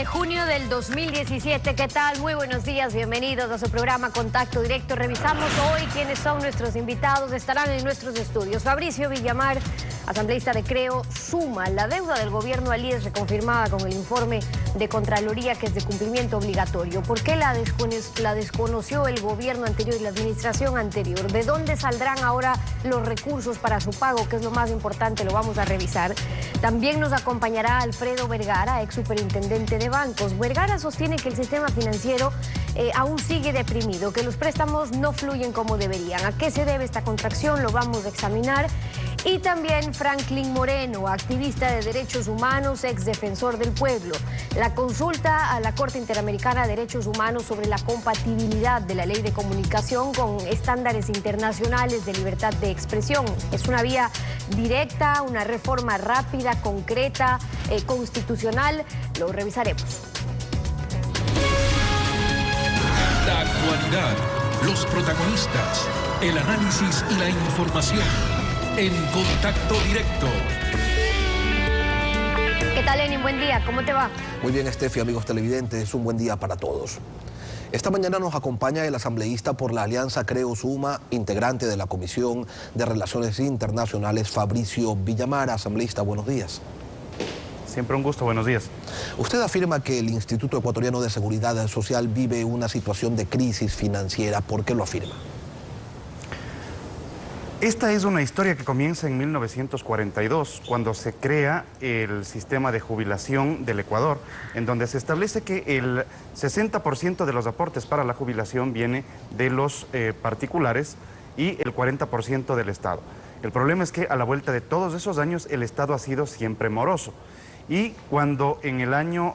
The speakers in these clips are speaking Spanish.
junio del 2017. ¿Qué tal? Muy buenos días, bienvenidos a su programa Contacto Directo. Revisamos hoy quiénes son nuestros invitados. Estarán en nuestros estudios. Fabricio Villamar, asambleísta de Creo, suma la deuda del gobierno al IES reconfirmada con el informe de Contraloría que es de cumplimiento obligatorio. ¿Por qué la desconoció el gobierno anterior y la administración anterior? ¿De dónde saldrán ahora los recursos para su pago? Que es lo más importante, lo vamos a revisar. También nos acompañará Alfredo Vergara, ex superintendente de bancos. Vergara sostiene que el sistema financiero aún sigue deprimido, que los préstamos no fluyen como deberían. ¿A qué se debe esta contracción? Lo vamos a examinar. Y también Franklin Moreno, activista de derechos humanos, ex defensor del pueblo. La consulta a la Corte Interamericana de Derechos Humanos sobre la compatibilidad de la ley de comunicación con estándares internacionales de libertad de expresión. Es una vía directa, una reforma rápida, concreta, constitucional. Lo revisaremos. La actualidad, los protagonistas, el análisis y la información. En Contacto Directo. ¿Qué tal, Lenin? Buen día, ¿cómo te va? Muy bien, Estefi, amigos televidentes, un buen día para todos. Esta mañana nos acompaña el asambleísta por la Alianza Creo Suma, integrante de la Comisión de Relaciones Internacionales, Fabricio Villamar. Asambleísta, buenos días. Siempre un gusto, buenos días. Usted afirma que el Instituto Ecuatoriano de Seguridad Social vive una situación de crisis financiera. ¿Por qué lo afirma? Esta es una historia que comienza en 1942, cuando se crea el sistema de jubilación del Ecuador, en donde se establece que el 60% de los aportes para la jubilación viene de los particulares y el 40% del Estado. El problema es que a la vuelta de todos esos años el Estado ha sido siempre moroso. Y cuando en el año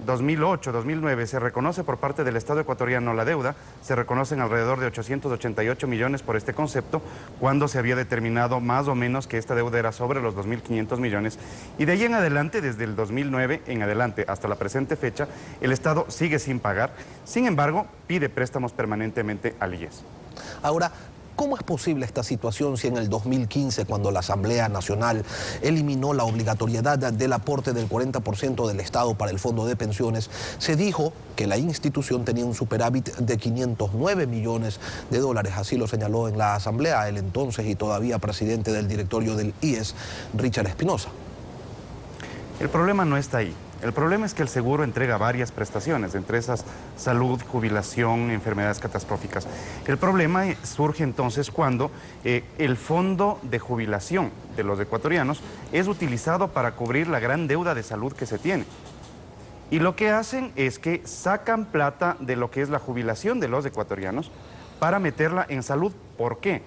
2008-2009 se reconoce por parte del Estado ecuatoriano la deuda, se reconocen alrededor de 888 millones por este concepto, cuando se había determinado más o menos que esta deuda era sobre los 2.500 millones. Y de ahí en adelante, desde el 2009 en adelante hasta la presente fecha, el Estado sigue sin pagar. Sin embargo, pide préstamos permanentemente al IES. Ahora, ¿cómo es posible esta situación si en el 2015, cuando la Asamblea Nacional eliminó la obligatoriedad del aporte del 40% del Estado para el Fondo de Pensiones, se dijo que la institución tenía un superávit de 509 millones de dólares? Así lo señaló en la Asamblea el entonces y todavía presidente del directorio del IES, Richard Espinosa. El problema no está ahí. El problema es que el seguro entrega varias prestaciones, entre esas salud, jubilación, enfermedades catastróficas. El problema surge entonces cuando el fondo de jubilación de los ecuatorianos es utilizado para cubrir la gran deuda de salud que se tiene. Y lo que hacen es que sacan plata de lo que es la jubilación de los ecuatorianos para meterla en salud. ¿Por qué?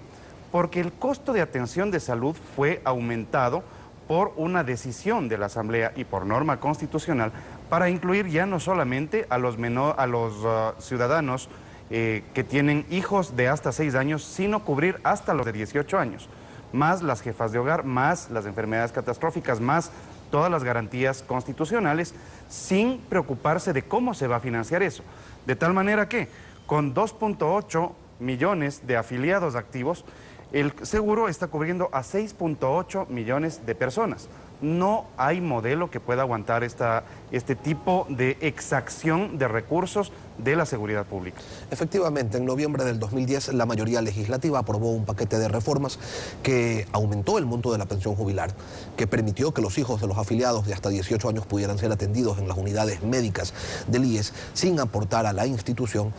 Porque el costo de atención de salud fue aumentado por una decisión de la Asamblea y por norma constitucional para incluir ya no solamente a los ciudadanos que tienen hijos de hasta 6 años, sino cubrir hasta los de 18 años, más las jefas de hogar, más las enfermedades catastróficas, más todas las garantías constitucionales, sin preocuparse de cómo se va a financiar eso. De tal manera que, con 2.8 millones de afiliados activos, el seguro está cubriendo a 6.8 millones de personas. No hay modelo que pueda aguantar este tipo de exacción de recursos de la seguridad pública. Efectivamente, en noviembre del 2010 la mayoría legislativa aprobó un paquete de reformas que aumentó el monto de la pensión jubilar, que permitió que los hijos de los afiliados de hasta 18 años pudieran ser atendidos en las unidades médicas del IES sin aportar a la institución.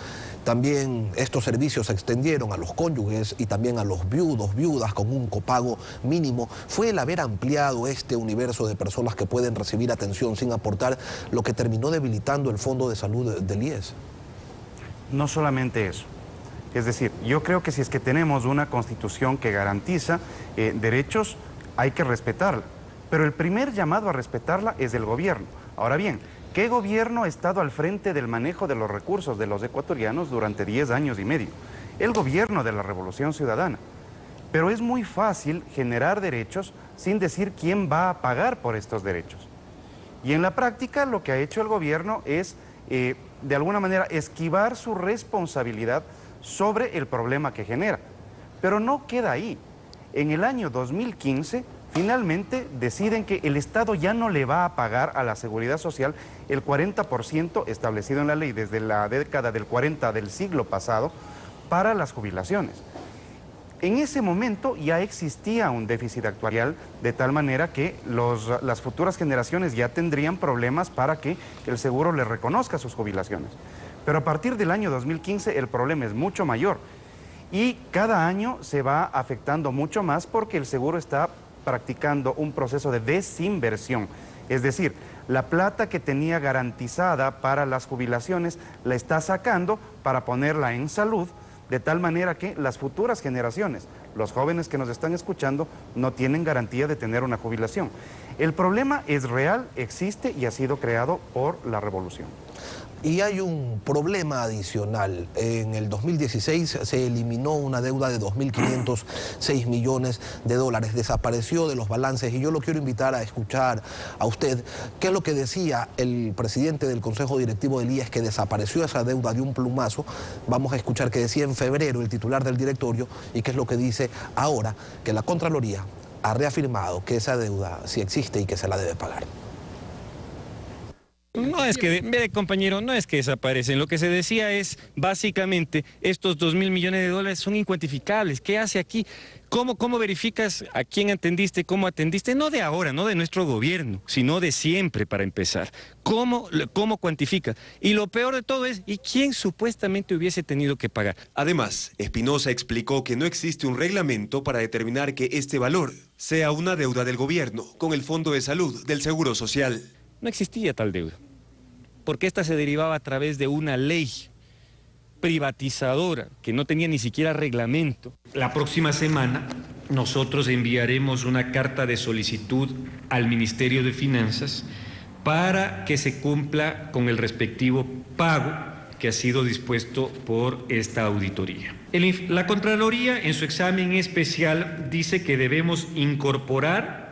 También estos servicios se extendieron a los cónyuges y también a los viudos, viudas con un copago mínimo. Fue el haber ampliado este universo de personas que pueden recibir atención sin aportar lo que terminó debilitando el Fondo de Salud del IES. No solamente eso. Es decir, yo creo que si es que tenemos una constitución que garantiza derechos, hay que respetarla. Pero el primer llamado a respetarla es el gobierno. Ahora bien, ¿qué gobierno ha estado al frente del manejo de los recursos de los ecuatorianos durante 10 años y medio? El gobierno de la Revolución Ciudadana. Pero es muy fácil generar derechos sin decir quién va a pagar por estos derechos. Y en la práctica lo que ha hecho el gobierno es, de alguna manera, esquivar su responsabilidad sobre el problema que genera. Pero no queda ahí. En el año 2015 finalmente deciden que el Estado ya no le va a pagar a la Seguridad Social el 40% establecido en la ley desde la década del 40 del siglo pasado para las jubilaciones. En ese momento ya existía un déficit actuarial de tal manera que las futuras generaciones ya tendrían problemas para que el seguro les reconozca sus jubilaciones. Pero a partir del año 2015 el problema es mucho mayor y cada año se va afectando mucho más porque el seguro está practicando un proceso de desinversión. Es decir, la plata que tenía garantizada para las jubilaciones la está sacando para ponerla en salud, de tal manera que las futuras generaciones, los jóvenes que nos están escuchando, no tienen garantía de tener una jubilación. El problema es real, existe y ha sido creado por la revolución. Y hay un problema adicional. En el 2016 se eliminó una deuda de 2.506 millones de dólares. Desapareció de los balances y yo lo quiero invitar a escuchar a usted qué es lo que decía el presidente del Consejo Directivo del IES, que desapareció esa deuda de un plumazo. Vamos a escuchar qué decía en febrero el titular del directorio y qué es lo que dice ahora, que la Contraloría ha reafirmado que esa deuda sí existe y que se la debe pagar. No es que, compañero, no es que desaparecen. Lo que se decía es, básicamente, estos 2.000 millones de dólares son incuantificables. ¿Qué hace aquí? ¿Cómo verificas a quién atendiste, cómo atendiste? No de ahora, no de nuestro gobierno, sino de siempre, para empezar. ¿Cómo cuantificas? Y lo peor de todo es, ¿y quién supuestamente hubiese tenido que pagar? Además, Espinosa explicó que no existe un reglamento para determinar que este valor sea una deuda del gobierno con el Fondo de Salud del Seguro Social. No existía tal deuda, porque esta se derivaba a través de una ley privatizadora que no tenía ni siquiera reglamento. La próxima semana nosotros enviaremos una carta de solicitud al Ministerio de Finanzas para que se cumpla con el respectivo pago que ha sido dispuesto por esta auditoría. La Contraloría, en su examen especial, dice que debemos incorporar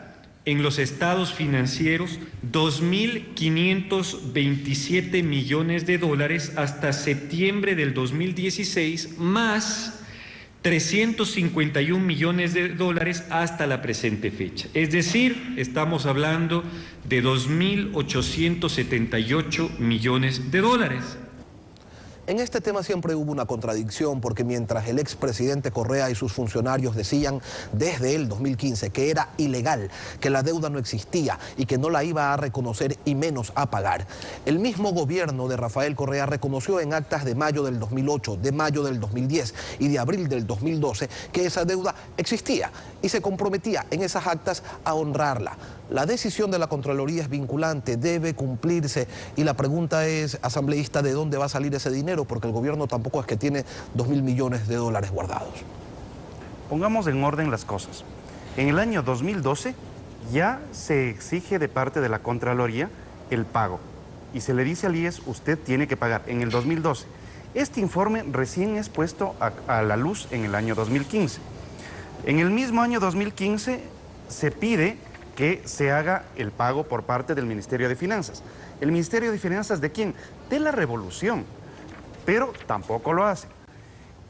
en los estados financieros 2.527 millones de dólares hasta septiembre del 2016, más 351 millones de dólares hasta la presente fecha. Es decir, estamos hablando de 2.878 millones de dólares. En este tema siempre hubo una contradicción, porque mientras el expresidente Correa y sus funcionarios decían desde el 2015 que era ilegal, que la deuda no existía y que no la iba a reconocer y menos a pagar, el mismo gobierno de Rafael Correa reconoció en actas de mayo del 2008, de mayo del 2010 y de abril del 2012 que esa deuda existía y se comprometía en esas actas a honrarla. La decisión de la Contraloría es vinculante, debe cumplirse, y la pregunta es, asambleísta, ¿de dónde va a salir ese dinero? Porque el gobierno tampoco es que tiene 2.000 millones de dólares guardados. Pongamos en orden las cosas. En el año 2012 ya se exige de parte de la Contraloría el pago y se le dice al IES, usted tiene que pagar en el 2012. Este informe recién es puesto a la luz en el año 2015. En el mismo año 2015 se pide que se haga el pago por parte del Ministerio de Finanzas. ¿El Ministerio de Finanzas de quién? De la Revolución, pero tampoco lo hace.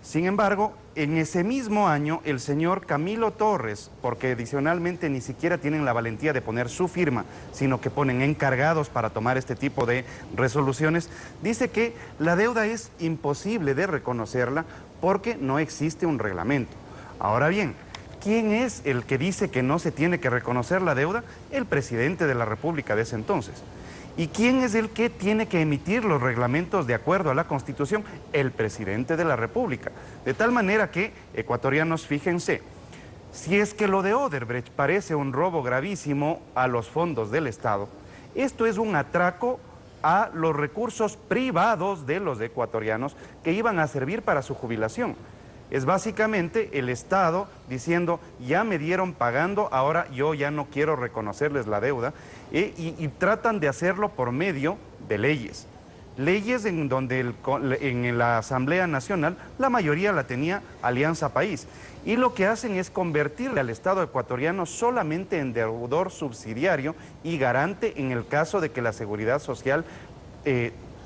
Sin embargo, en ese mismo año, el señor Camilo Torres, porque adicionalmente ni siquiera tienen la valentía de poner su firma, sino que ponen encargados para tomar este tipo de resoluciones, dice que la deuda es imposible de reconocerla porque no existe un reglamento. Ahora bien, ¿quién es el que dice que no se tiene que reconocer la deuda? El presidente de la República de ese entonces. ¿Y quién es el que tiene que emitir los reglamentos de acuerdo a la Constitución? El presidente de la República. De tal manera que, ecuatorianos, fíjense, si es que lo de Odebrecht parece un robo gravísimo a los fondos del Estado, esto es un atraco a los recursos privados de los ecuatorianos que iban a servir para su jubilación. Es básicamente el Estado diciendo, ya me dieron pagando, ahora yo ya no quiero reconocerles la deuda, y tratan de hacerlo por medio de leyes. Leyes en donde en la Asamblea Nacional la mayoría la tenía Alianza País. Y lo que hacen es convertirle al Estado ecuatoriano solamente en deudor subsidiario y garante en el caso de que la Seguridad Social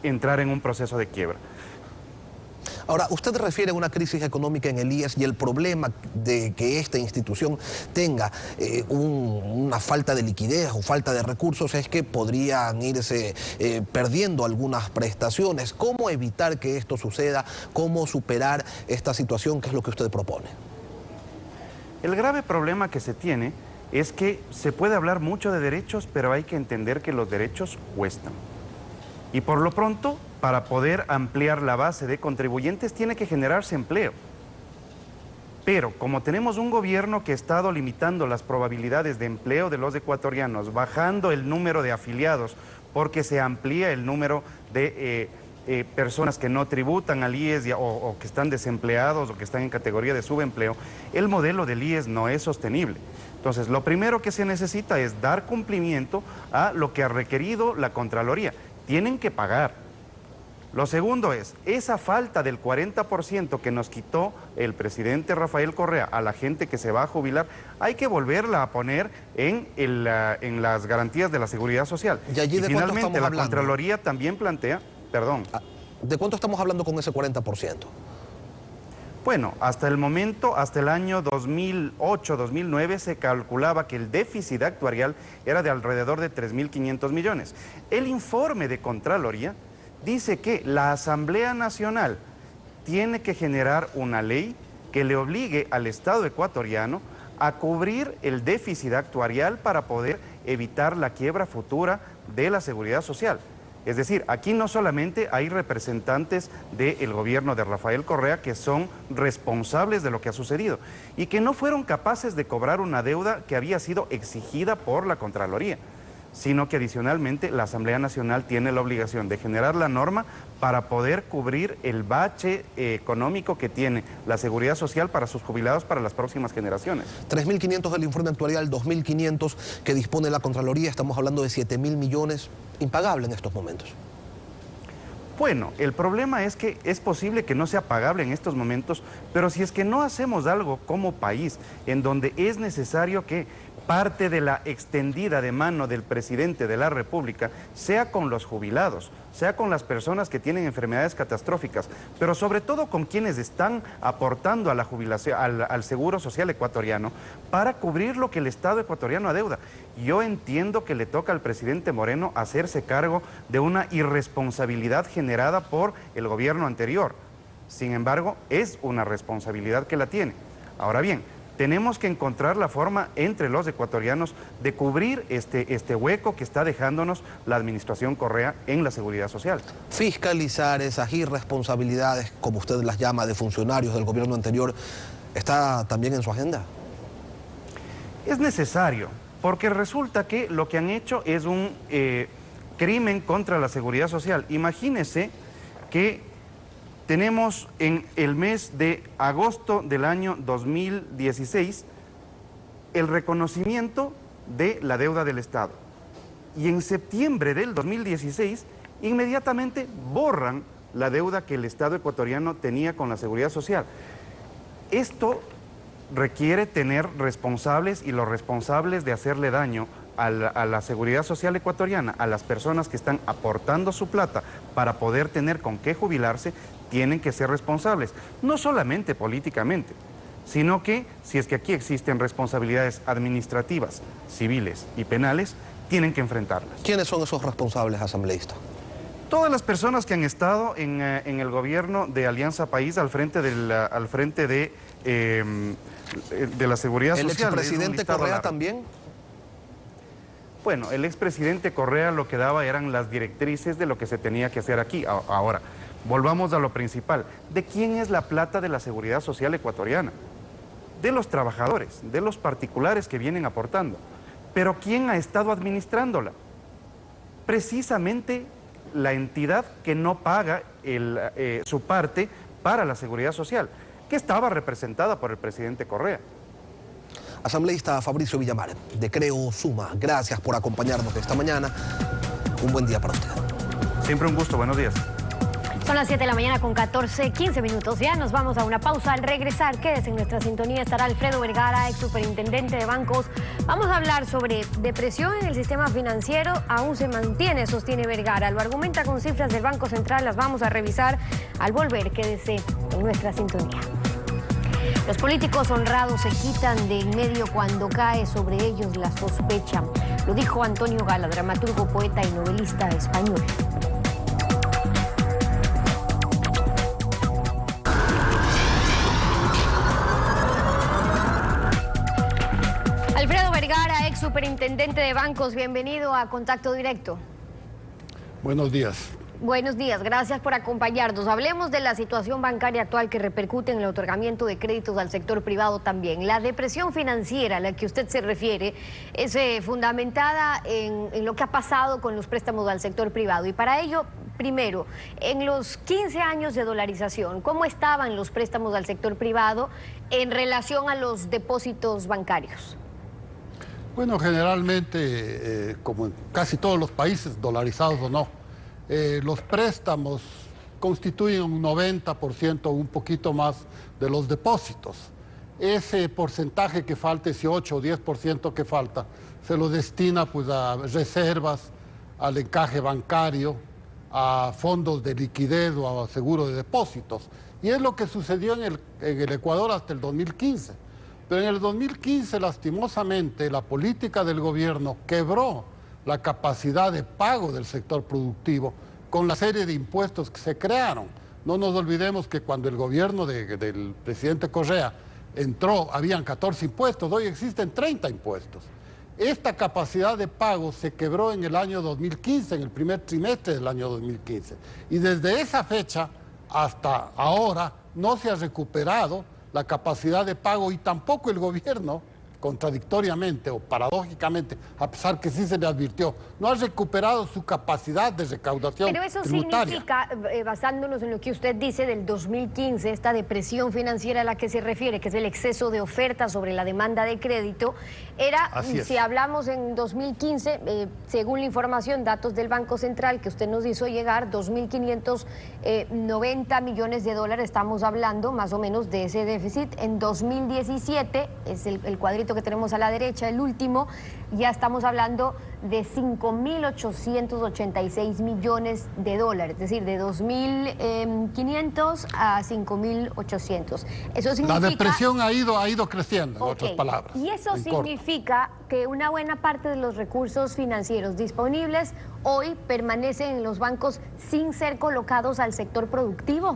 entrara en un proceso de quiebra. Ahora, usted refiere a una crisis económica en el IES y el problema de que esta institución tenga una falta de liquidez o falta de recursos es que podrían irse perdiendo algunas prestaciones. ¿Cómo evitar que esto suceda? ¿Cómo superar esta situación? ¿Qué es lo que usted propone? El grave problema que se tiene es que se puede hablar mucho de derechos, pero hay que entender que los derechos cuestan. Y por lo pronto, para poder ampliar la base de contribuyentes, tiene que generarse empleo. Pero como tenemos un gobierno que ha estado limitando las probabilidades de empleo de los ecuatorianos, bajando el número de afiliados, porque se amplía el número de personas que no tributan al IES o que están desempleados o que están en categoría de subempleo, el modelo del IES no es sostenible. Entonces, lo primero que se necesita es dar cumplimiento a lo que ha requerido la Contraloría. Tienen que pagar. Lo segundo es, esa falta del 40% que nos quitó el presidente Rafael Correa a la gente que se va a jubilar, hay que volverla a poner en las garantías de la seguridad social. Y finalmente la Contraloría también plantea, perdón. ¿De cuánto estamos hablando con ese 40%? Bueno, hasta el momento, hasta el año 2008-2009 se calculaba que el déficit actuarial era de alrededor de 3.500 millones. El informe de Contraloría dice que la Asamblea Nacional tiene que generar una ley que le obligue al Estado ecuatoriano a cubrir el déficit actuarial para poder evitar la quiebra futura de la seguridad social. Es decir, aquí no solamente hay representantes del gobierno de Rafael Correa que son responsables de lo que ha sucedido y que no fueron capaces de cobrar una deuda que había sido exigida por la Contraloría, sino que adicionalmente la Asamblea Nacional tiene la obligación de generar la norma para poder cubrir el bache económico que tiene la seguridad social para sus jubilados para las próximas generaciones. 3.500 del informe actuarial, 2.500 que dispone la Contraloría, estamos hablando de 7.000 millones, impagable en estos momentos. Bueno, el problema es que es posible que no sea pagable en estos momentos, pero si es que no hacemos algo como país en donde es necesario que parte de la extendida de mano del presidente de la República sea con los jubilados, sea con las personas que tienen enfermedades catastróficas, pero sobre todo con quienes están aportando a la jubilación, al Seguro Social ecuatoriano, para cubrir lo que el Estado ecuatoriano adeuda. Yo entiendo que le toca al presidente Moreno hacerse cargo de una irresponsabilidad generada por el gobierno anterior. Sin embargo, es una responsabilidad que la tiene. Ahora bien, tenemos que encontrar la forma entre los ecuatorianos de cubrir este hueco que está dejándonos la administración Correa en la seguridad social. Fiscalizar esas irresponsabilidades, como usted las llama, de funcionarios del gobierno anterior, ¿está también en su agenda? Es necesario, porque resulta que lo que han hecho es un crimen contra la seguridad social. Imagínese que tenemos en el mes de agosto del año 2016 el reconocimiento de la deuda del Estado. Y en septiembre del 2016 inmediatamente borran la deuda que el Estado ecuatoriano tenía con la seguridad social. Esto requiere tener responsables, y los responsables de hacerle daño a la seguridad social ecuatoriana, a las personas que están aportando su plata para poder tener con qué jubilarse, tienen que ser responsables, no solamente políticamente, sino que si es que aquí existen responsabilidades administrativas, civiles y penales, tienen que enfrentarlas. ¿Quiénes son esos responsables, asambleísta? Todas las personas que han estado en el gobierno de Alianza País al frente de la seguridad social. ¿El expresidente Correa también? Bueno, el expresidente Correa lo que daba eran las directrices de lo que se tenía que hacer aquí. Ahora, volvamos a lo principal. ¿De quién es la plata de la seguridad social ecuatoriana? De los trabajadores, de los particulares que vienen aportando. Pero ¿quién ha estado administrándola? Precisamente la entidad que no paga su parte para la seguridad social, que estaba representada por el presidente Correa. Asambleísta Fabricio Villamar, de Creo Suma, gracias por acompañarnos esta mañana. Un buen día para usted. Siempre un gusto, buenos días. Son las 7 de la mañana con 15 minutos. Ya nos vamos a una pausa. Al regresar, quédese en nuestra sintonía. Estará Alfredo Vergara, ex superintendente de bancos. Vamos a hablar sobre depresión en el sistema financiero. Aún se mantiene, sostiene Vergara. Lo argumenta con cifras del Banco Central. Las vamos a revisar al volver. Quédese en nuestra sintonía. Los políticos honrados se quitan de en medio cuando cae sobre ellos la sospecha. Lo dijo Antonio Gala, dramaturgo, poeta y novelista español. Alfredo Vergara, ex superintendente de bancos, bienvenido a Contacto Directo. Buenos días. Buenos días, gracias por acompañarnos. Hablemos de la situación bancaria actual que repercute en el otorgamiento de créditos al sector privado también. La depresión financiera a la que usted se refiere es fundamentada en lo que ha pasado con los préstamos al sector privado. Y para ello, primero, en los 15 años de dolarización, ¿cómo estaban los préstamos al sector privado en relación a los depósitos bancarios? Bueno, generalmente, como en casi todos los países, dolarizados o no, los préstamos constituyen un 90% o un poquito más de los depósitos. Ese porcentaje que falta, ese 8 o 10% que falta, se lo destina pues a reservas, al encaje bancario, a fondos de liquidez o a seguro de depósitos. Y es lo que sucedió en el Ecuador hasta el 2015. Pero en el 2015, lastimosamente, la política del gobierno quebró la capacidad de pago del sector productivo con la serie de impuestos que se crearon. No nos olvidemos que cuando el gobierno del presidente Correa entró, habían 14 impuestos, hoy existen 30 impuestos. Esta capacidad de pago se quebró en el año 2015, en el primer trimestre del año 2015. Y desde esa fecha hasta ahora no se ha recuperado la capacidad de pago y tampoco el gobierno, contradictoriamente o paradójicamente, a pesar que sí se le advirtió, no ha recuperado su capacidad de recaudación tributaria. Pero eso significa, basándonos en lo que usted dice del 2015, esta depresión financiera a la que se refiere, que es el exceso de oferta sobre la demanda de crédito, era, si hablamos en 2015, según la información, datos del Banco Central que usted nos hizo llegar, 2.590 millones de dólares, estamos hablando más o menos de ese déficit. En 2017, es el cuadrito que tenemos a la derecha, el último, ya estamos hablando de 5.886 millones de dólares, es decir, de 2.500 a 5.800. Eso significa... La depresión ha ido creciendo, en otras palabras. Y eso significa que una buena parte de los recursos financieros disponibles hoy permanecen en los bancos sin ser colocados al sector productivo.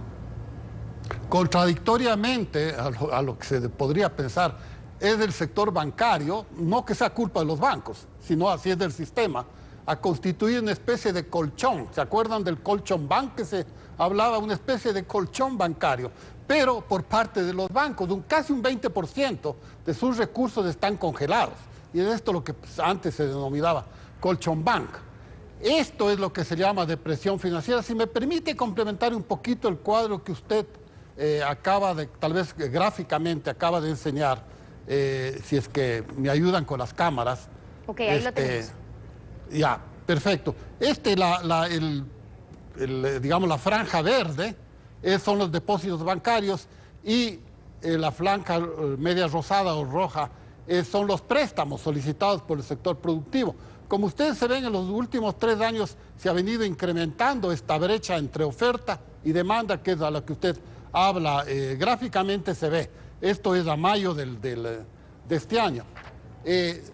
Contradictoriamente a lo que se podría pensar, es del sector bancario, no que sea culpa de los bancos, sino así es del sistema, a constituir una especie de colchón. ¿Se acuerdan del colchón bank que se hablaba? Una especie de colchón bancario, pero por parte de los bancos, casi un 20% de sus recursos están congelados. Y es esto lo que antes se denominaba colchón bank. Esto es lo que se llama depresión financiera. Si me permite complementar un poquito el cuadro que usted acaba de, tal vez gráficamente, acaba de enseñar, si es que me ayudan con las cámaras. Ok, ahí lo tenemos. Ya, perfecto. Digamos, la franja verde son los depósitos bancarios y la franja media rosada o roja son los préstamos solicitados por el sector productivo. Como ustedes se ven, en los últimos 3 años se ha venido incrementando esta brecha entre oferta y demanda, que es a la que usted habla. Gráficamente se ve. Esto es a mayo de este año.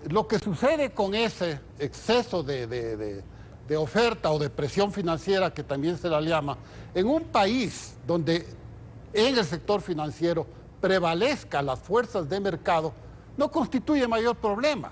Lo que sucede con ese exceso de oferta o de presión financiera, que también se la llama, en un país donde en el sector financiero prevalezcan las fuerzas de mercado, no constituye mayor problema.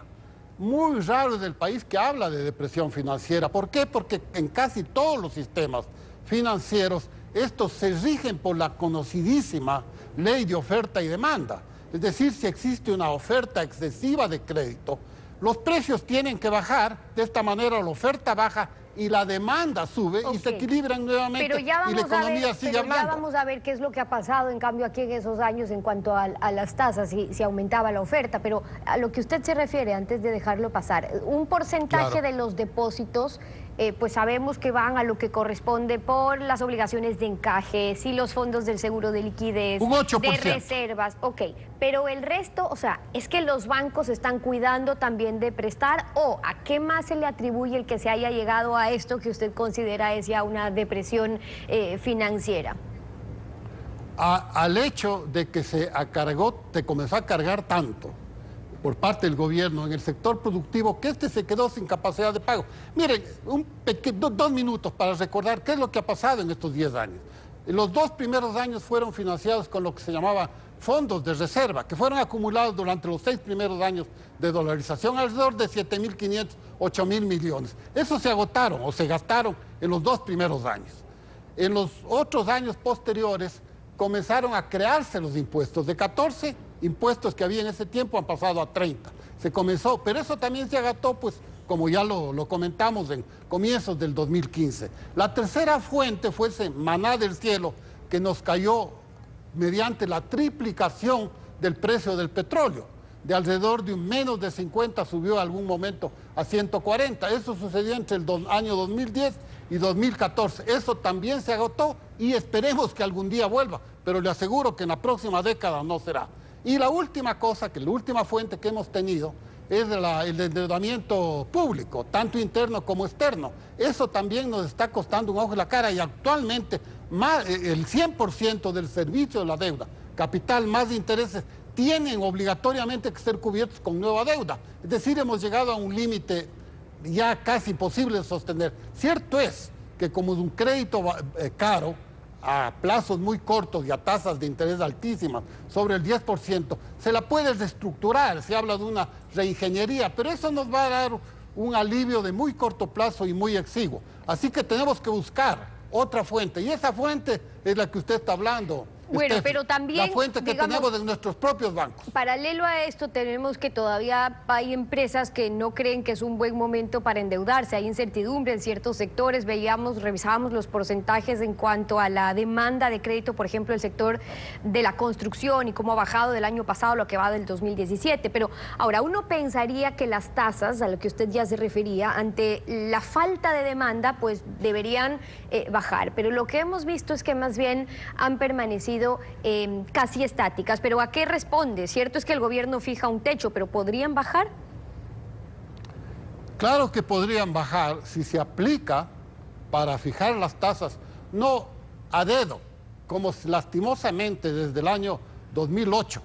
Muy raro es el país que habla de depresión financiera. ¿Por qué? Porque en casi todos los sistemas financieros estos se rigen por la conocidísima ley de oferta y demanda. Es decir, si existe una oferta excesiva de crédito, los precios tienen que bajar. De esta manera la oferta baja y la demanda sube y se equilibran nuevamente y la economía sigue hablando. Ya vamos a ver qué es lo que ha pasado, en cambio, aquí en esos años en cuanto a las tasas, si aumentaba la oferta. Pero a lo que usted se refiere, antes de dejarlo pasar, un porcentaje de los depósitos pues sabemos que van a lo que corresponde por las obligaciones de encaje, sí, los fondos del seguro de liquidez, un 8%. de reservas, ok, pero el resto, o sea, ¿es que los bancos están cuidando también de prestar o a qué más se le atribuye el que se haya llegado a esto que usted considera es ya una depresión financiera? Al hecho de que se comenzó a cargar tanto por parte del gobierno en el sector productivo, que se quedó sin capacidad de pago. Miren, 2 minutos para recordar qué es lo que ha pasado en estos 10 años. Los 2 primeros años fueron financiados con lo que se llamaba fondos de reserva, que fueron acumulados durante los 6 primeros años de dolarización, alrededor de 7.500, 8.000 millones. Esos se agotaron o se gastaron en los 2 primeros años. En los otros años posteriores comenzaron a crearse los impuestos. De 14 impuestos que había en ese tiempo han pasado a 30. Se comenzó, pero eso también se agotó, pues, como ya lo comentamos en comienzos del 2015. La tercera fuente fue ese maná del cielo que nos cayó mediante la triplicación del precio del petróleo. De alrededor de un menos de 50 subió en algún momento a 140. Eso sucedió entre el año 2010 y 2014. Eso también se agotó y esperemos que algún día vuelva, pero le aseguro que en la próxima década no será. Y la última cosa, que la última fuente que hemos tenido es el endeudamiento público, tanto interno como externo. Eso también nos está costando un ojo en la cara y actualmente el 100% del servicio de la deuda, capital más intereses, tienen obligatoriamente que ser cubiertos con nueva deuda. Es decir, hemos llegado a un límite ya casi imposible de sostener. Cierto es que como es un crédito caro, a plazos muy cortos y a tasas de interés altísimas, sobre el 10%, se la puede reestructurar, se habla de una reingeniería, pero eso nos va a dar un alivio de muy corto plazo y muy exiguo. Así que tenemos que buscar otra fuente, y esa fuente es la que usted está hablando. Bueno, pero también, la fuente que tenemos de nuestros propios bancos. Paralelo a esto, tenemos que todavía hay empresas que no creen que es un buen momento para endeudarse. Hay incertidumbre en ciertos sectores. Revisábamos los porcentajes en cuanto a la demanda de crédito, por ejemplo, el sector de la construcción y cómo ha bajado del año pasado, lo que va del 2017. Pero ahora, uno pensaría que las tasas, a lo que usted ya se refería, ante la falta de demanda, pues deberían bajar. Pero lo que hemos visto es que más bien han permanecido casi estáticas. ¿Pero a qué responde? Cierto es que el gobierno fija un techo, pero ¿podrían bajar? Claro que podrían bajar si se aplica para fijar las tasas, no a dedo, como lastimosamente desde el año 2008,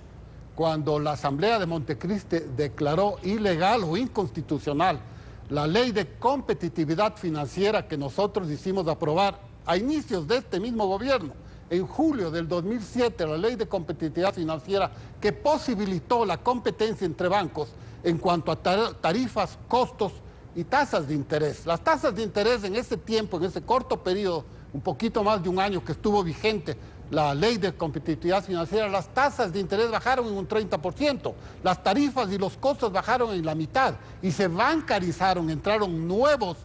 cuando la Asamblea de Montecristi declaró ilegal o inconstitucional la ley de competitividad financiera que nosotros hicimos aprobar a inicios de este mismo gobierno. En julio del 2007, la ley de competitividad financiera que posibilitó la competencia entre bancos en cuanto a tarifas, costos y tasas de interés. Las tasas de interés en ese tiempo, en ese corto periodo, un poquito más de un año que estuvo vigente la ley de competitividad financiera, las tasas de interés bajaron en un 30%, las tarifas y los costos bajaron en la mitad y se bancarizaron, entraron nuevos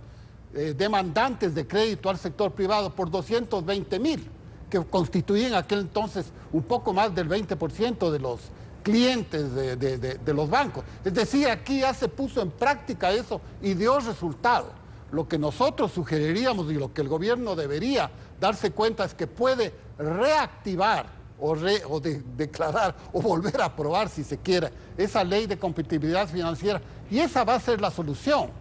demandantes de crédito al sector privado por 220,000. Que constituían aquel entonces un poco más del 20% de los clientes de los bancos. Es decir, aquí ya se puso en práctica eso y dio resultado. Lo que nosotros sugeriríamos y lo que el gobierno debería darse cuenta es que puede reactivar o declarar o volver a aprobar, si se quiere, esa ley de competitividad financiera, y esa va a ser la solución.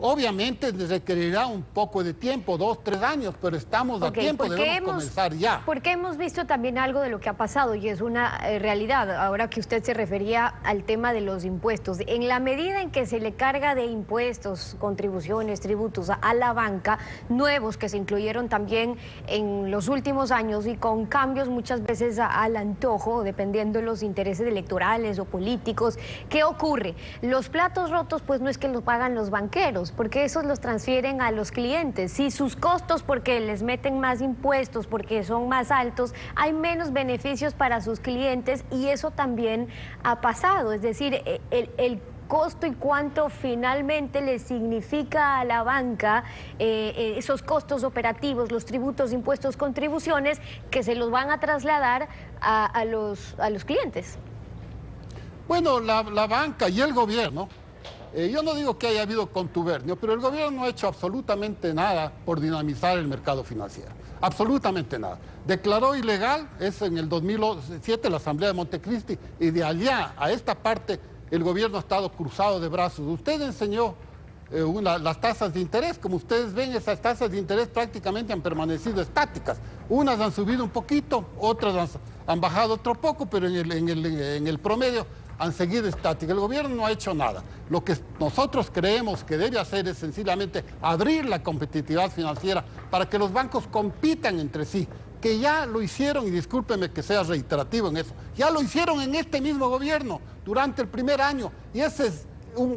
Obviamente requerirá un poco de tiempo, 2, 3 años, pero estamos a tiempo, debemos comenzar ya. Porque hemos visto también algo de lo que ha pasado y es una realidad, ahora que usted se refería al tema de los impuestos. En la medida en que se le carga de impuestos, contribuciones, tributos a la banca, nuevos que se incluyeron también en los últimos años y con cambios muchas veces al antojo, dependiendo de los intereses electorales o políticos, ¿qué ocurre? Los platos rotos pues no es que los pagan los banqueros, porque esos los transfieren a los clientes. Si sus costos, porque les meten más impuestos, porque son más altos, hay menos beneficios para sus clientes y eso también ha pasado. Es decir, el costo y cuánto finalmente le significa a la banca esos costos operativos, los tributos, impuestos, contribuciones, que se los van a trasladar a los clientes. Bueno, la banca y el gobierno Yo no digo que haya habido contubernio, pero el gobierno no ha hecho absolutamente nada por dinamizar el mercado financiero. Absolutamente nada. Declaró ilegal, eso en el 2007, la Asamblea de Montecristi, y de allá a esta parte el gobierno ha estado cruzado de brazos. Usted enseñó las tasas de interés. Como ustedes ven, esas tasas de interés prácticamente han permanecido estáticas. Unas han subido un poquito, otras han bajado otro poco, pero en el promedio han seguido estáticas. El gobierno no ha hecho nada. Lo que nosotros creemos que debe hacer es sencillamente abrir la competitividad financiera para que los bancos compitan entre sí, que ya lo hicieron, y discúlpeme que sea reiterativo en eso, ya lo hicieron en este mismo gobierno durante el primer año, y ese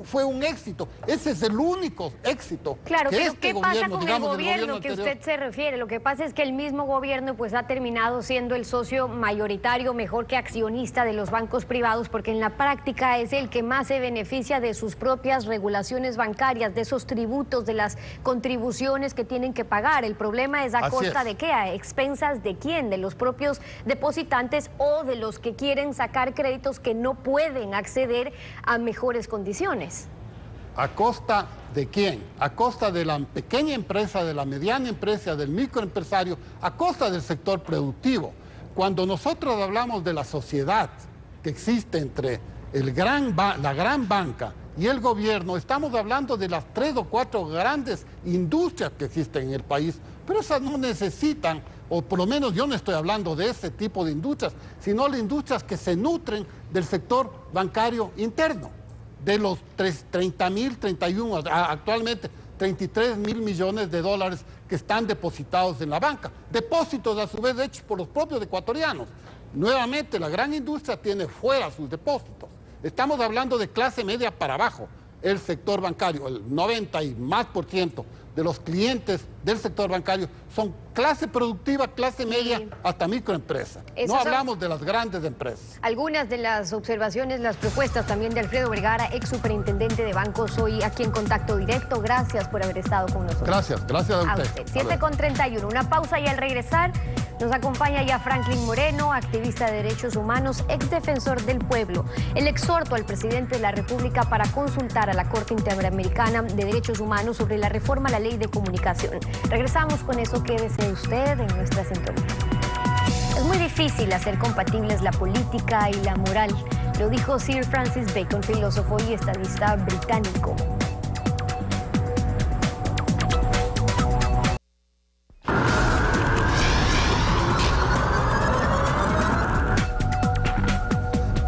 fue un éxito. Ese es el único éxito. Claro, que pero este ¿qué pasa gobierno, con digamos, el gobierno que anterior, usted se refiere? Lo que pasa es que el mismo gobierno pues ha terminado siendo el socio mayoritario, mejor que accionista de los bancos privados, porque en la práctica es el que más se beneficia de sus propias regulaciones bancarias, de esos tributos, de las contribuciones que tienen que pagar. El problema es a costa de qué, a expensas de quién, de los propios depositantes o de los que quieren sacar créditos que no pueden acceder a mejores condiciones. ¿A costa de quién? A costa de la pequeña empresa, de la mediana empresa, del microempresario, a costa del sector productivo. Cuando nosotros hablamos de la sociedad que existe entre la gran banca y el gobierno, estamos hablando de las 3 o 4 grandes industrias que existen en el país, pero esas no necesitan, o por lo menos yo no estoy hablando de ese tipo de industrias, sino de industrias que se nutren del sector bancario interno. De los 31, actualmente 33.000 millones de dólares que están depositados en la banca. Depósitos a su vez hechos por los propios ecuatorianos. Nuevamente, la gran industria tiene fuera sus depósitos. Estamos hablando de clase media para abajo. El sector bancario, el 90% y más de los clientes del sector bancario son clase productiva, clase media, hasta microempresa. No hablamos de las grandes empresas. Algunas de las observaciones, las propuestas también de Alfredo Vergara, ex superintendente de bancos, hoy aquí en Contacto Directo. Gracias por haber estado con nosotros. Gracias a usted. 7:31, una pausa y al regresar nos acompaña ya Franklin Moreno, activista de derechos humanos, ex defensor del pueblo. El exhorto al presidente de la República para consultar a la Corte Interamericana de Derechos Humanos sobre la reforma a la ley de comunicación. Regresamos con eso, quédese usted en nuestra sintonía. Es muy difícil hacer compatibles la política y la moral, lo dijo Sir Francis Bacon, filósofo y estadista británico.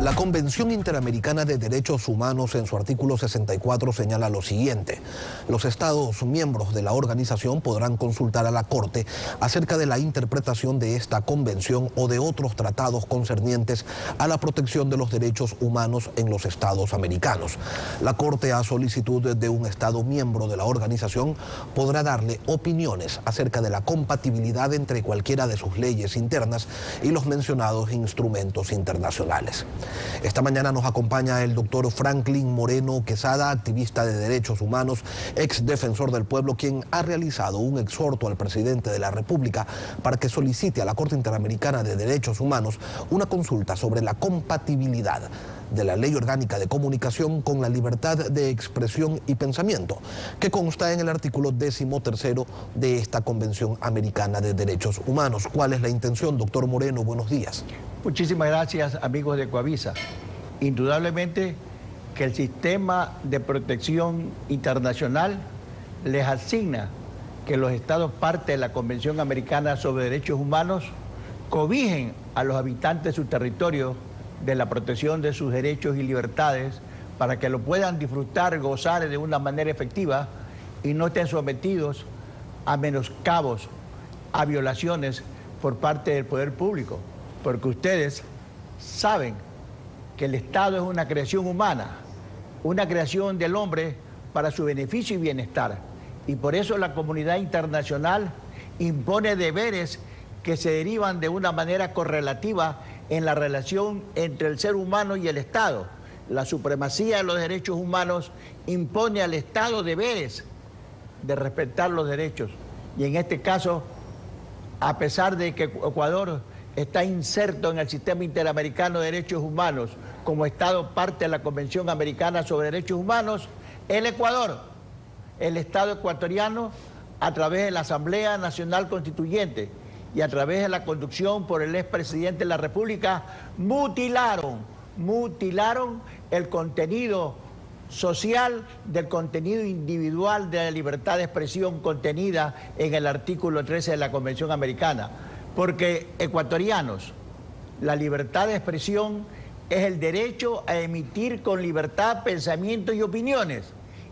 La Convención Interamericana de Derechos Humanos en su artículo 64 señala lo siguiente: los Estados miembros de la organización podrán consultar a la Corte acerca de la interpretación de esta convención o de otros tratados concernientes a la protección de los derechos humanos en los Estados americanos. La Corte, a solicitud de un Estado miembro de la organización, podrá darle opiniones acerca de la compatibilidad entre cualquiera de sus leyes internas y los mencionados instrumentos internacionales. Esta mañana nos acompaña el doctor Franklin Moreno Quesada, activista de derechos humanos, ex defensor del pueblo, quien ha realizado un exhorto al presidente de la República para que solicite a la Corte Interamericana de Derechos Humanos una consulta sobre la compatibilidad de la Ley Orgánica de Comunicación con la libertad de expresión y pensamiento, que consta en el artículo 13º de esta Convención Americana de Derechos Humanos. ¿Cuál es la intención, doctor Moreno? Buenos días. Muchísimas gracias, amigos de Coavisa. Indudablemente que el sistema de protección internacional les asigna que los estados parte de la Convención Americana sobre Derechos Humanos cobijen a los habitantes de su territorio de la protección de sus derechos y libertades para que lo puedan disfrutar, gozar de una manera efectiva y no estén sometidos a menoscabos, a violaciones por parte del poder público. Porque ustedes saben que el Estado es una creación humana, una creación del hombre para su beneficio y bienestar. Y por eso la comunidad internacional impone deberes que se derivan de una manera correlativa en la relación entre el ser humano y el Estado. La supremacía de los derechos humanos impone al Estado deberes de respetar los derechos. Y en este caso, a pesar de que Ecuador está inserto en el sistema interamericano de derechos humanos como Estado parte de la Convención Americana sobre Derechos Humanos, El Ecuador, el Estado ecuatoriano, a través de la Asamblea Nacional Constituyente y a través de la conducción por el expresidente de la República, mutilaron el contenido social del contenido individual de la libertad de expresión contenida en el artículo 13 de la Convención Americana. Porque, ecuatorianos, la libertad de expresión es el derecho a emitir con libertad pensamientos y opiniones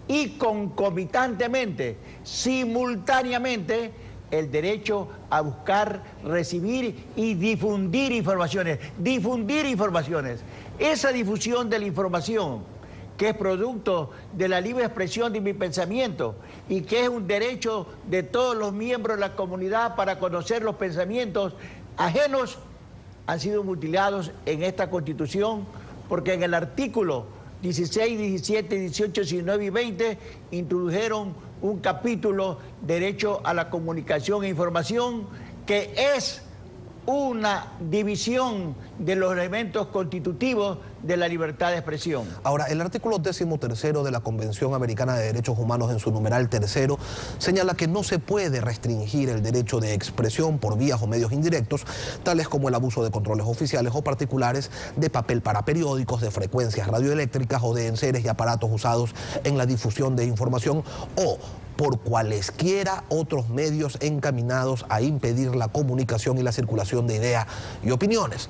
y concomitantemente, simultáneamente, el derecho a buscar, recibir y difundir informaciones. Difundir informaciones. Esa difusión de la información, que es producto de la libre expresión de mi pensamiento y que es un derecho de todos los miembros de la comunidad para conocer los pensamientos ajenos, han sido mutilados en esta Constitución, porque en el artículo 16, 17, 18, 19 y 20 introdujeron un capítulo derecho a la comunicación e información, que es una división de los elementos constitutivos de la libertad de expresión. Ahora, el artículo 13º de la Convención Americana de Derechos Humanos, en su numeral 3, señala que no se puede restringir el derecho de expresión por vías o medios indirectos, tales como el abuso de controles oficiales o particulares, de papel para periódicos, de frecuencias radioeléctricas o de enseres y aparatos usados en la difusión de información, o por cualesquiera otros medios encaminados a impedir la comunicación y la circulación de ideas y opiniones.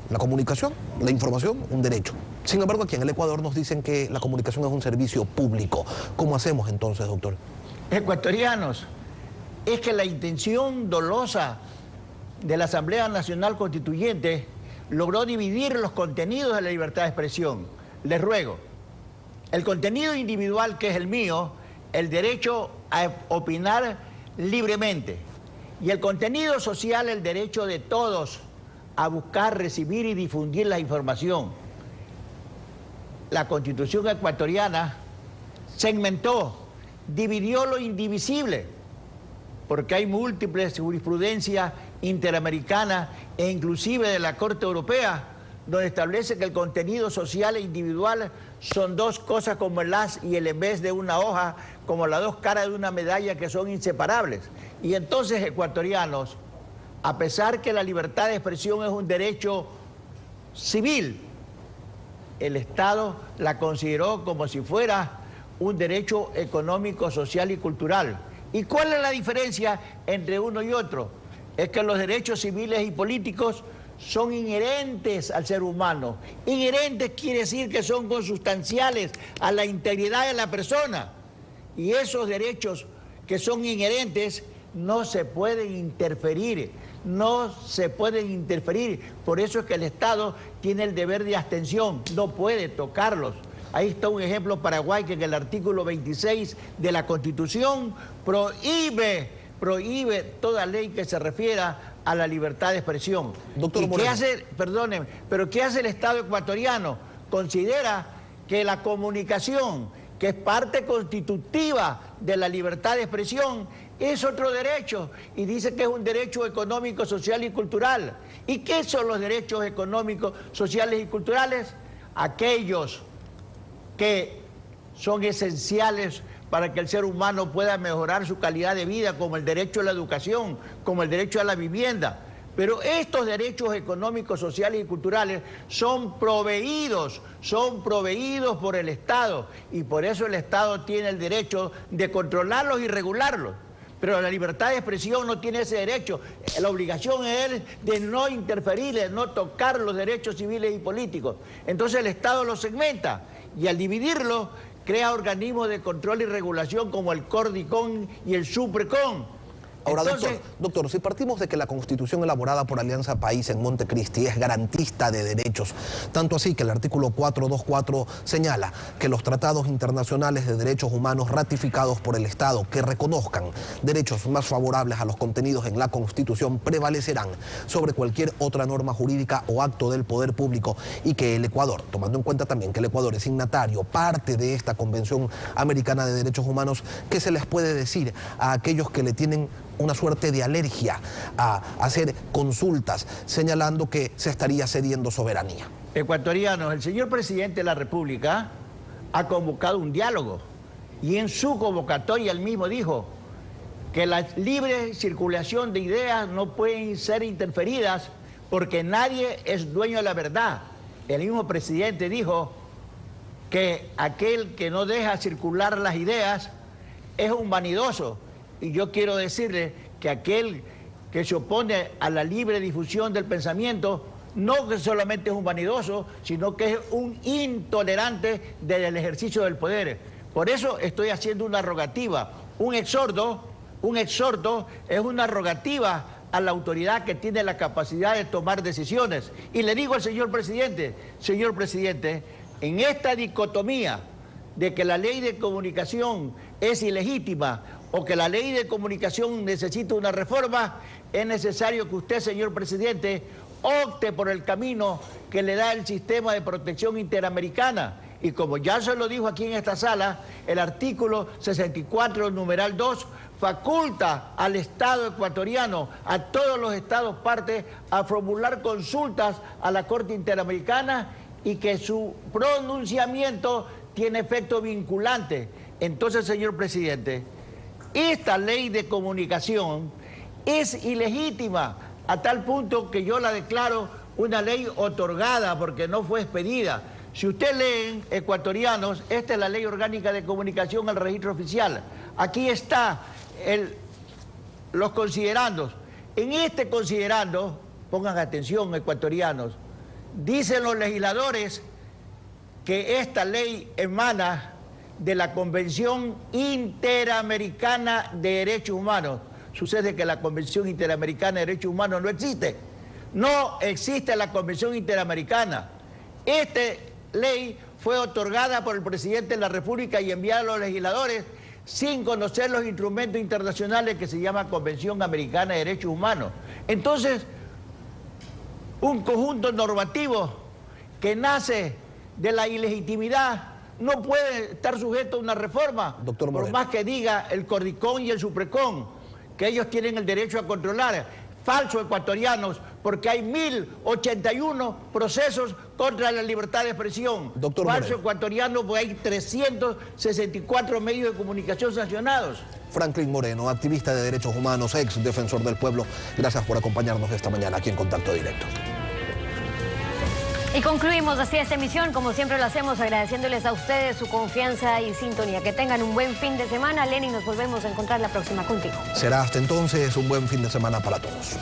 La comunicación, la información, un derecho. Sin embargo, aquí en el Ecuador nos dicen que la comunicación es un servicio público. ¿Cómo hacemos entonces, doctor? Ecuatorianos, es que la intención dolosa de la Asamblea Nacional Constituyente logró dividir los contenidos de la libertad de expresión. Les ruego, el contenido individual, que es el mío, el derecho a opinar libremente, y el contenido social, el derecho de todos a buscar, recibir y difundir la información. La Constitución ecuatoriana segmentó, dividió lo indivisible, porque hay múltiples jurisprudencias interamericana e inclusive de la Corte Europea, donde establece que el contenido social e individual son dos cosas como el as y el en vez de una hoja, como las dos caras de una medalla, que son inseparables. Y entonces, ecuatorianos, a pesar que la libertad de expresión es un derecho civil, el Estado la consideró como si fuera un derecho económico, social y cultural. ¿Y cuál es la diferencia entre uno y otro? Es que los derechos civiles y políticos son inherentes al ser humano. Inherentes quiere decir que son consustanciales a la integridad de la persona. Y esos derechos que son inherentes no se pueden interferir, no se pueden interferir. Por eso es que el Estado tiene el deber de abstención, no puede tocarlos. Ahí está un ejemplo, Paraguay, que en el artículo 26 de la Constitución prohíbe toda ley que se refiera a la libertad de expresión. Doctor ¿Y Moreno, qué hace, perdóneme, pero qué hace el Estado ecuatoriano? Considera que la comunicación, que es parte constitutiva de la libertad de expresión, es otro derecho, y dice que es un derecho económico, social y cultural. ¿Y qué son los derechos económicos, sociales y culturales? Aquellos que son esenciales para que el ser humano pueda mejorar su calidad de vida, como el derecho a la educación, como el derecho a la vivienda. Pero estos derechos económicos, sociales y culturales son proveídos por el Estado, y por eso el Estado tiene el derecho de controlarlos y regularlos. Pero la libertad de expresión no tiene ese derecho. La obligación es de no interferir, de no tocar los derechos civiles y políticos. Entonces el Estado los segmenta, y al dividirlo crea organismos de control y regulación como el CORDICON y el SUPRECON. Ahora, Entonces, doctor, si partimos de que la Constitución elaborada por Alianza País en Montecristi es garantista de derechos, tanto así que el artículo 424 señala que los tratados internacionales de derechos humanos ratificados por el Estado que reconozcan derechos más favorables a los contenidos en la Constitución prevalecerán sobre cualquier otra norma jurídica o acto del poder público, y que el Ecuador, tomando en cuenta también que el Ecuador es signatario, parte de esta Convención Americana de Derechos Humanos, ¿qué se les puede decir a aquellos que le tienen una suerte de alergia a hacer consultas, señalando que se estaría cediendo soberanía? ecuatorianos, el señor presidente de la República ha convocado un diálogo y en su convocatoria él mismo dijo que la libre circulación de ideas no pueden ser interferidas porque nadie es dueño de la verdad. El mismo presidente dijo que aquel que no deja circular las ideas es un vanidoso. Y yo quiero decirle que aquel que se opone a la libre difusión del pensamiento no que solamente es un vanidoso, sino que es un intolerante del ejercicio del poder. Por eso estoy haciendo una rogativa, un exhorto es una rogativa a la autoridad que tiene la capacidad de tomar decisiones. Y le digo al señor presidente, en esta dicotomía de que la ley de comunicación es ilegítima o que la ley de comunicación necesita una reforma, es necesario que usted, señor presidente, opte por el camino que le da el sistema de protección interamericana. Y como ya se lo dijo aquí en esta sala, el artículo 64, numeral 2, faculta al Estado ecuatoriano, a todos los estados partes, a formular consultas a la Corte Interamericana y que su pronunciamiento tiene efecto vinculante. Entonces, señor presidente, esta ley de comunicación es ilegítima a tal punto que yo la declaro una ley otorgada porque no fue expedida. Si usted lee, ecuatorianos, esta es la Ley Orgánica de Comunicación al Registro Oficial. Aquí está los considerandos. En este considerando, pongan atención, ecuatorianos, dicen los legisladores que esta ley emana de la Convención Interamericana de Derechos Humanos. Sucede que la Convención Interamericana de Derechos Humanos no existe. No existe la Convención Interamericana. Esta ley fue otorgada por el presidente de la República y enviada a los legisladores sin conocer los instrumentos internacionales que se llama Convención Americana de Derechos Humanos. Entonces, un conjunto normativo que nace de la ilegitimidad no puede estar sujeto a una reforma, Doctor Moreno, por más que diga el Cordicón y el Suprecón, que ellos tienen el derecho a controlar. Falso, ecuatorianos, porque hay 1081 procesos contra la libertad de expresión. Doctor Falso, Moreno, ecuatoriano, porque hay 364 medios de comunicación sancionados. Franklin Moreno, activista de derechos humanos, ex defensor del pueblo, gracias por acompañarnos esta mañana aquí en Contacto Directo. Y concluimos así esta emisión, como siempre lo hacemos, agradeciéndoles a ustedes su confianza y sintonía. Que tengan un buen fin de semana. Lenny, nos volvemos a encontrar la próxima contigo. Será hasta entonces un buen fin de semana para todos.